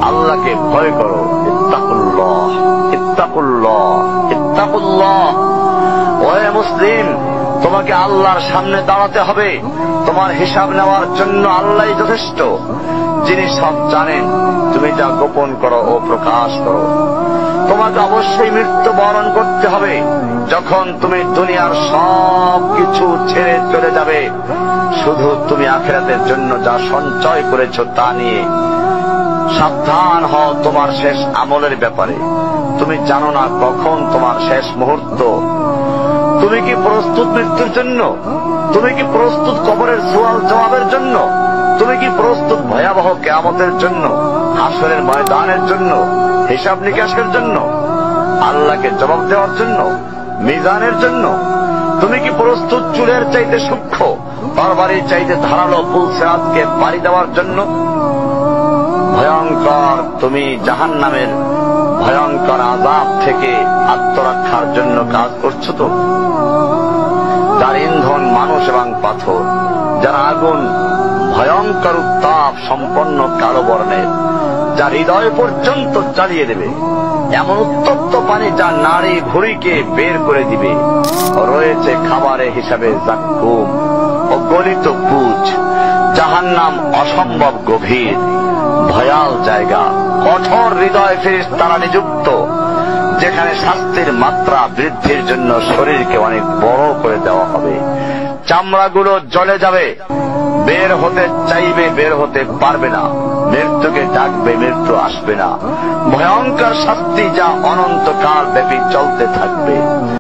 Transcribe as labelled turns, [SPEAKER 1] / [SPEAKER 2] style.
[SPEAKER 1] আল্লাহকে ভয় করো। ইত্তাকুল্লাহ, ইত্তাকুল্লাহ, ইত্তাকুল্লাহ। ওহে মুসলিম, তোমাকে আল্লাহর সামনে দাঁড়াতে হবে। তোমার হিসাব নেওয়ার জন্য আল্লাহই যথেষ্ট, যিনি সব জানেন। তুমি যা গোপন করো ও প্রকাশ করো। তোমাকে অবশ্যই মৃত্যু বরণ করতে হবে। যখন তুমি দুনিয়ার সব কিছু ছেড়ে চলে যাবে, শুধু তুমি আখিরাতের জন্য যা সঞ্চয় করেছো তা নিয়ে সাবধান হও তোমার শেষ আমলের ব্যাপারে। তুমি জানো না কখন তোমার শেষ মুহূর্ত। তুমি কি প্রস্তুত মৃত্যুর জন্য? তুমি কি প্রস্তুত কবরের সওয়াল জবাবের জন্য? তুমি কি প্রস্তুত ভয়াবহ কিয়ামতের জন্য, হাসরের ময়দানের জন্য, হিসাব নিকাশের জন্য, আল্লাহকে জবাব দেওয়ার জন্য, মিজানের জন্য? তুমি কি প্রস্তুত চুলের চাইতে সূক্ষ্ম, তরবারির চাইতে ধারালো পুলসিরাতকে পাড়ি দেওয়ার জন্য? ভয়ঙ্কর তুমি জাহান্নামের ভয়ঙ্কর আযাব থেকে আত্মরক্ষার জন্য কাজ করছো তো? যার ইন্ধন মানুষ এবং পাথর, যার আগুন ভয়ঙ্কর উত্তাপ সম্পন্ন কালো বর্ণের, যা হৃদয় পর্যন্ত জ্বালিয়ে দেবে, এমন উত্তপ্ত পানি যা নাড়ি ভুঁড়িকে বের করে দিবে। রয়েছে খাবারে হিসাবে জাক্কুম ও গলিত পুঁজ। জাহান্নাম অসম্ভব গভীর, ভয়াল জায়গা, কঠোর হৃদয় ফেরেশতারা নিযুক্ত, যেখানে শাস্তির মাত্রা বৃদ্ধির জন্য শরীরকে অনেক বড় করে দেওয়া হবে। চামড়াগুলো জ্বলে যাবে, বের হতে চাইবে, বের হতে পারবে না। মৃত্যুকে ডাকবে, মৃত্যু আসবে না। ভয়ঙ্কর শাস্তি যা অনন্তকাল ব্যাপী চলতে থাকবে।